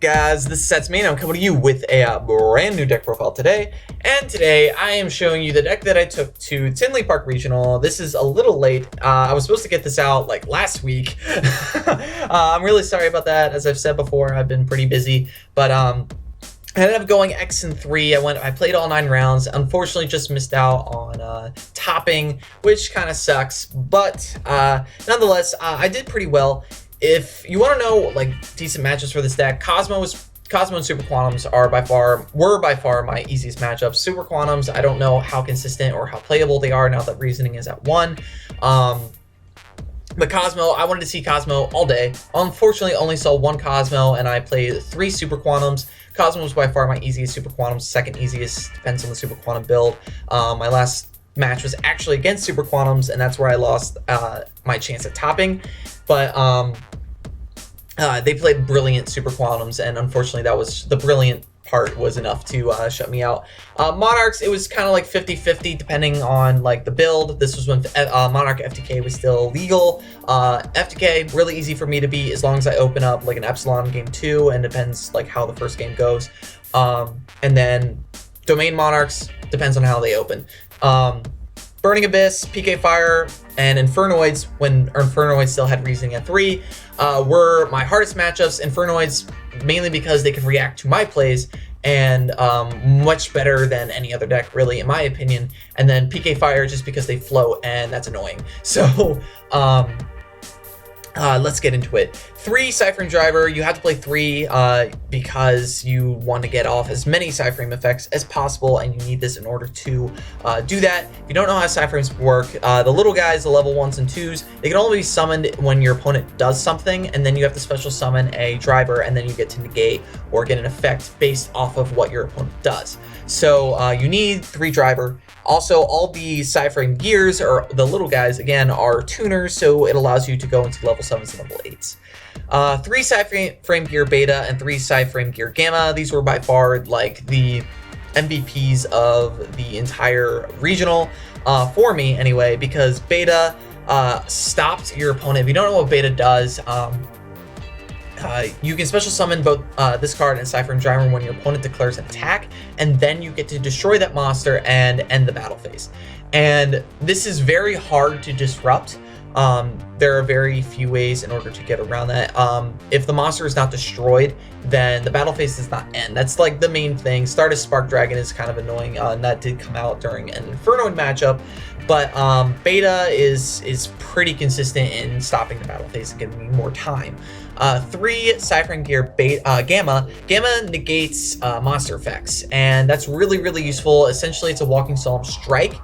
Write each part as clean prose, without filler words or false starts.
guys? This is Setsme, and I'm coming to you with a brand new deck profile today. And today I am showing you the deck that I took to Tinley Park Regional. This is a little late. I was supposed to get this out like last week. I'm really sorry about that. As I've said before, I've been pretty busy, but I ended up going X-3. I played all 9 rounds. Unfortunately, just missed out on topping, which kind of sucks. But nonetheless, I did pretty well. If you want to know like decent matchups for this deck, Cosmo and Super Quantums were by far my easiest matchups. Super Quantums, I don't know how consistent or how playable they are now that Reasoning is at 1. But Cosmo, I wanted to see Cosmo all day. Unfortunately, only saw 1 Cosmo, and I played 3 Super Quantums. Cosmo was by far my easiest Super Quantums, second easiest, depends on the Super Quantum build. My last match was actually against Super Quantums, and that's where I lost my chance at topping. But they played brilliant Super Quantums, and unfortunately that was the brilliant part was enough to shut me out. Monarchs, it was kind of like 50-50 depending on like the build. This was when Monarch FTK was still legal. FTK, really easy for me to beat as long as I open up like an Epsilon game 2, and depends like how the first game goes. And then Domain Monarchs, depends on how they open. Burning Abyss, PK Fire, and Infernoids, when Infernoids still had Reasoning at 3, were my hardest matchups. Infernoids, mainly because they could react to my plays, and much better than any other deck, really, in my opinion. And then PK Fire, just because they float, and that's annoying. So, let's get into it. 3 Psy-Frame Driver, you have to play 3 because you want to get off as many Psy-Frame effects as possible, and you need this in order to do that. If you don't know how Psy-Frames work, the little guys, the level 1s and 2s, they can only be summoned when your opponent does something, and then you have to special summon a driver, and then you get to negate or get an effect based off of what your opponent does. So you need 3 driver. Also, all the Psy-Frame gears, or the little guys, again, are tuners, so it allows you to go into level 7s and level 8s. 3 Psy-Frame gear beta and 3 Psy-Frame gear gamma. These were by far like the MVPs of the entire regional, for me anyway, because beta stopped your opponent. If you don't know what beta does, you can special summon both this card and Psy-Frame Driver when your opponent declares an attack, and then you get to destroy that monster and end the battle phase. And this is very hard to disrupt. There are very few ways in order to get around that. If the monster is not destroyed, then the battle phase does not end. That's like the main thing. Stardust Spark Dragon is kind of annoying, and that did come out during an Inferno matchup. But beta is pretty consistent in stopping the battle phase and giving me more time. 3 Psy-Frame gear gamma. Gamma negates monster effects, and that's really, really useful. Essentially, it's a Walking Solemn Strike,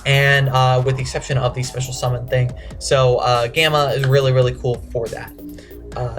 and with the exception of the special summon thing. So gamma is really, really cool for that.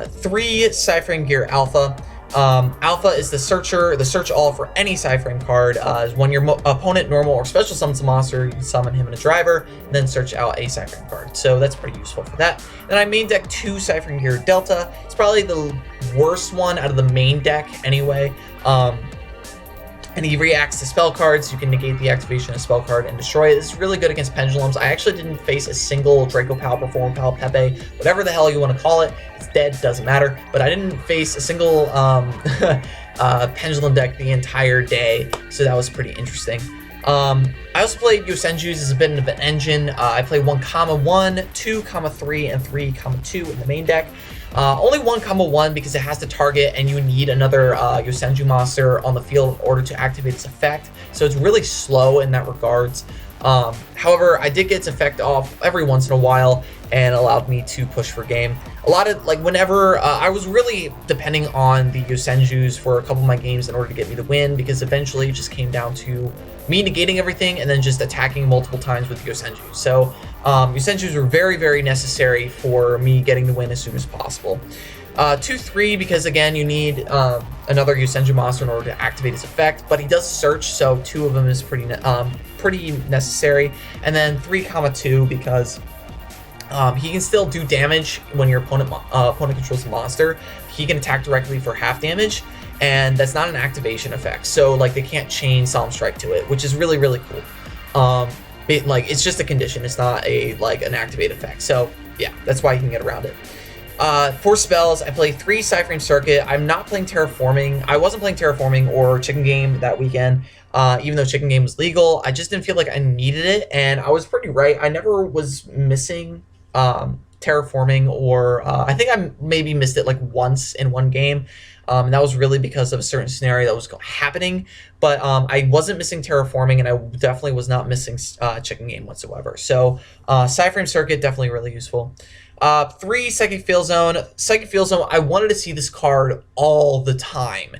3 Psy-Frame gear alpha. Alpha is the search all for any Psy-Frame card. When your opponent normal or special summons a monster, you can summon him in a driver, and then search out a Psy-Frame card. So that's pretty useful for that. Then I main deck 2 Psy-Frame gear delta. It's probably the worst one out of the main deck anyway. And he reacts to spell cards. You can negate the activation of a spell card and destroy it. This is really good against pendulums. I actually didn't face a single Draco Pal, Perform Pal, Pepe, whatever the hell you want to call it. It's dead, doesn't matter. But I didn't face a single pendulum deck the entire day, so that was pretty interesting. I also played Yosenju's as a bit of an engine. I played 1,1, 2, 3, and 3, 2 in the main deck. Only 1,1 because it has to target, and you need another Yosenju monster on the field in order to activate its effect. So it's really slow in that regards. However, I did get its effect off every once in a while, and allowed me to push for game. A lot of, like, whenever, I was really depending on the Yosenjus for a couple of my games in order to get me the win, because eventually it just came down to me negating everything and then just attacking multiple times with Yosenju. So Yosenjus were very, very necessary for me getting the win as soon as possible. 2-3 because again you need another Yosenju monster in order to activate his effect, but he does search, so 2 of them is pretty necessary. And then 3,2 because he can still do damage when your opponent controls a monster. He can attack directly for half damage, and that's not an activation effect. So like they can't chain Solemn Strike to it, which is really, really cool. It's just a condition. It's not an activate effect. So yeah, that's why you can get around it. For spells, I play 3 Psy-Frame Circuit. I'm not playing Terraforming. I wasn't playing Terraforming or Chicken Game that weekend, even though Chicken Game was legal. I just didn't feel like I needed it, and I was pretty right. I never was missing Terraforming, or I think I maybe missed it like once in one game. And that was really because of a certain scenario that was happening. But I wasn't missing Terraforming, and I definitely was not missing Chicken Game whatsoever. So Psy-Frame Circuit, definitely really useful. 3, Psychic Field Zone. Psychic Field Zone, I wanted to see this card all the time.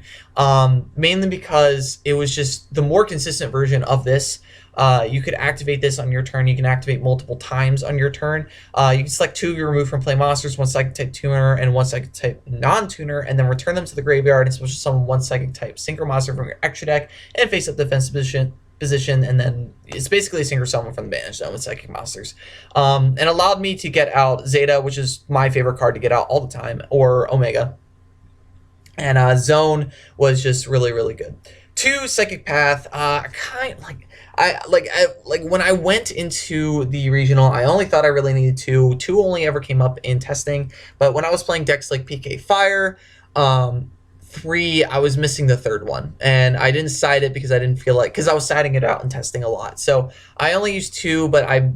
Mainly because it was just the more consistent version of this. You could activate this on your turn. You can activate multiple times on your turn. You can select 2 of your removed from play monsters, 1 Psychic type tuner and 1 Psychic type non-tuner, and then return them to the graveyard and special summon 1 Psychic type synchro monster from your extra deck and face up defense position, and then it's basically a synchro summon from the banish zone with psychic monsters. And allowed me to get out Zeta, which is my favorite card to get out all the time, or Omega. And Zone was just really, really good. 2, Psychic Path. When I went into the regional, I only thought I really needed 2. 2 only ever came up in testing, but when I was playing decks like PK Fire, 3, I was missing the 3rd one, and I didn't side it because I didn't feel like, because I was siding it out and testing a lot. So I only used 2, but I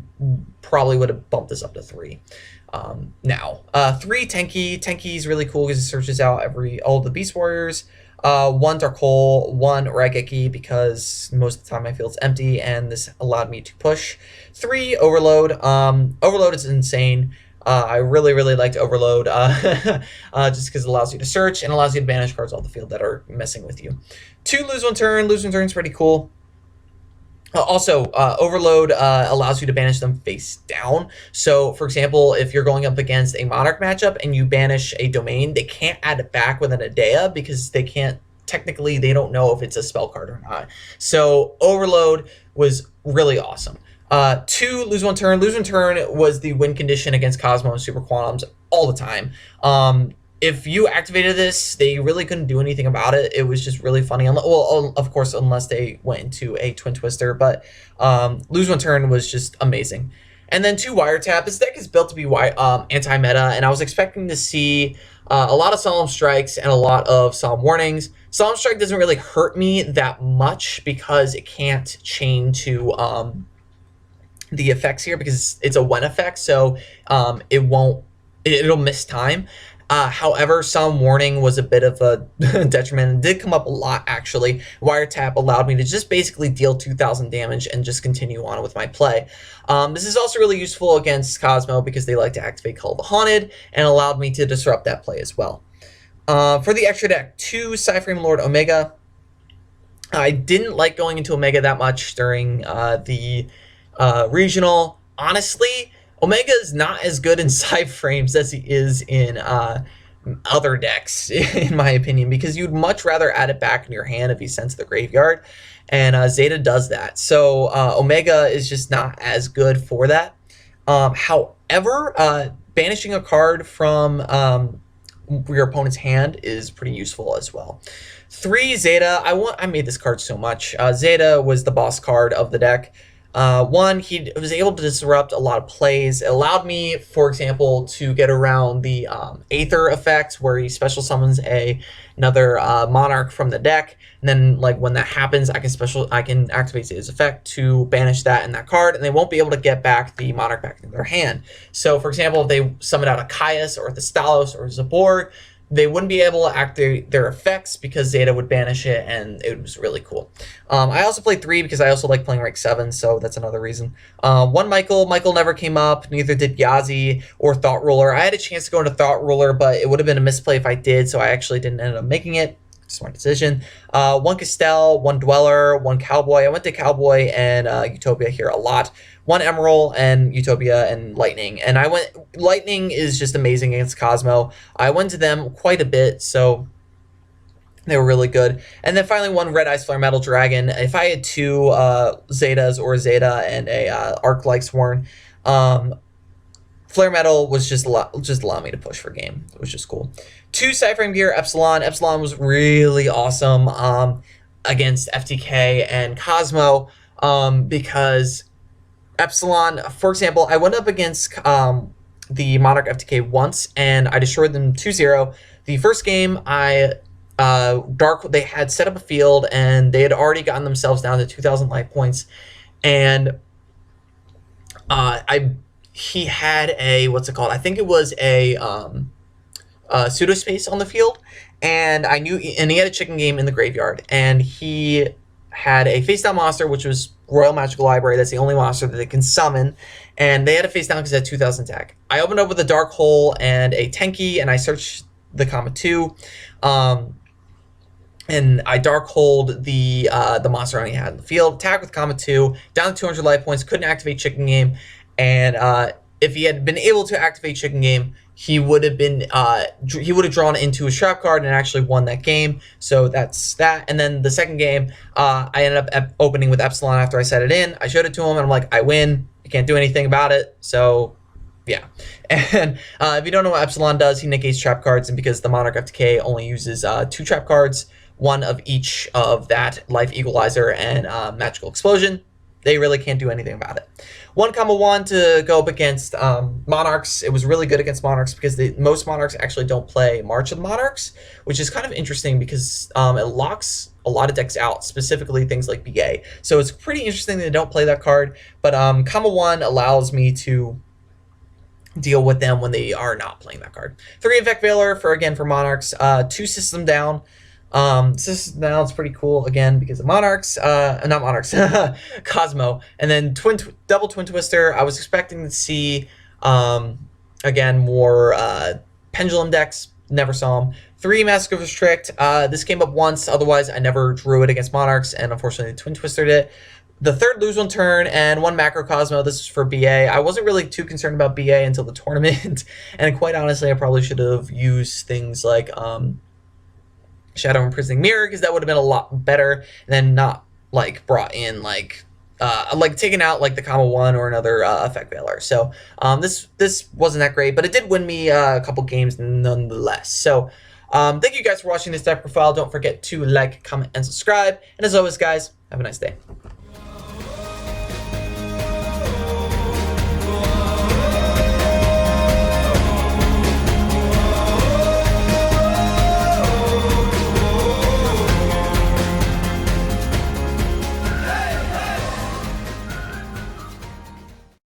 probably would have bumped this up to 3. Now 3, Tenki. Tenki is really cool because it searches out all the Beast Warriors. 1 Dark Hole, 1 Raigeki, because most of the time I feel it's empty, and this allowed me to push. 3, Overload. Overload is insane. I really, really liked Overload, just because it allows you to search and allows you to banish cards off the field that are messing with you. 2, Lose One Turn. Lose One Turn is pretty cool. Also, Overload allows you to banish them face down. So, for example, if you're going up against a Monarch matchup and you banish a domain, they can't add it back with an Adea because they can't, technically, they don't know if it's a spell card or not. So, Overload was really awesome. 2, Lose One Turn. Lose One Turn was the win condition against Cosmo and Super Quantums all the time. If you activated this, they really couldn't do anything about it. It was just really funny. Well, of course, unless they went into a Twin Twister, but Lose One Turn was just amazing. And then 2, Wiretap. This deck is built to be anti-meta, and I was expecting to see a lot of Solemn Strikes and a lot of Solemn Warnings. Solemn Strike doesn't really hurt me that much because it can't chain to the effects here because it's a when effect, so it'll miss time. However, Solemn Warning was a bit of a detriment and did come up a lot, actually. Wiretap allowed me to just basically deal 2,000 damage and just continue on with my play. This is also really useful against Cosmo because they like to activate Call of the Haunted, and allowed me to disrupt that play as well. For the extra deck, 2, Psy-Frame Lord Omega. I didn't like going into Omega that much during the regional. Honestly, Omega is not as good in Psy-Frames as he is in other decks, in my opinion, because you'd much rather add it back in your hand if he sends the graveyard, and Zeta does that. So Omega is just not as good for that. However, banishing a card from your opponent's hand is pretty useful as well. 3, Zeta. I made this card so much. Zeta was the boss card of the deck. 1, he was able to disrupt a lot of plays. It allowed me, for example, to get around the Aether effect, where he special summons another Monarch from the deck, and then when that happens, I can activate his effect to banish that and that card, and they won't be able to get back the Monarch back into their hand. So, for example, if they summon out a Caius or a Thestalos or a Zaborg, they wouldn't be able to activate their effects because Zeta would banish it, and it was really cool. I also played 3 because I also like playing rank 7, so that's another reason. 1, Michael. Michael never came up. Neither did Yazi or Thought Ruler. I had a chance to go into Thought Ruler, but it would have been a misplay if I did, so I actually didn't end up making it. Smart decision. 1 Castell, 1 Dweller, 1 Cowboy. I went to Cowboy and Utopia here a lot. 1 Emerald and Utopia and Lightning. And Lightning is just amazing against Cosmo. I went to them quite a bit, so they were really good. And then finally 1 Red Eyes Flare Metal Dragon. If I had 2 Zetas or a Zeta and a Arc-like Sworn, Flare Metal was just allow me to push for game. It was just cool. 2 Psy-Frame Gear, Epsilon. Epsilon was really awesome against FTK and Cosmo because Epsilon, for example, I went up against the Monarch FTK once, and I destroyed them 2-0. The first game, they had set up a field, and they had already gotten themselves down to 2,000 life points, and he had a, what's it called? I think it was a pseudo space on the field, and he had a chicken game in the graveyard, and he had a face down monster, which was Royal Magical Library. That's the only monster that they can summon, and they had a face down because it had 2,000 attack. I opened up with a Dark Hole and a Tenki, and I searched the comma 2, and I Dark Holed the monster he had in the field. Attack with comma 2, down to 200 life points. Couldn't activate Chicken Game, and if he had been able to activate Chicken Game, he would have drawn into a trap card and actually won that game. So that's that. And then the second game, I ended up opening with Epsilon after I set it in. I showed it to him, and I'm like, I win. I can't do anything about it. So yeah. And if you don't know what Epsilon does, he negates trap cards, and because the Monarch FTK only uses 2 trap cards, one of each of that Life Equalizer and Magical Explosion, they really can't do anything about it. 1,1 to go up against Monarchs. It was really good against Monarchs because most Monarchs actually don't play March of the Monarchs, which is kind of interesting because it locks a lot of decks out, specifically things like BA. So it's pretty interesting that they don't play that card, but 1 allows me to deal with them when they are not playing that card. 3 Infect Veiler for Monarchs. 2 System Down. System Down is pretty cool again because of Monarchs, not Monarchs, Cosmo, and then double Twin Twister. I was expecting to see again more Pendulum decks. Never saw them. 3 Mask of Restrict. This came up once. Otherwise, I never drew it against Monarchs, and unfortunately, Twin Twistered it. The third Lose One Turn and 1 Macro Cosmo. This is for BA. I wasn't really too concerned about BA until the tournament, and quite honestly, I probably should have used things like Shadow Imprisoning Mirror, because that would have been a lot better, and then not like brought in like taking out like the comma 1 or another Effect Veiler. So this wasn't that great, but it did win me a couple games nonetheless. So thank you guys for watching this deck profile. Don't forget to like, comment, and subscribe. And as always, guys, have a nice day.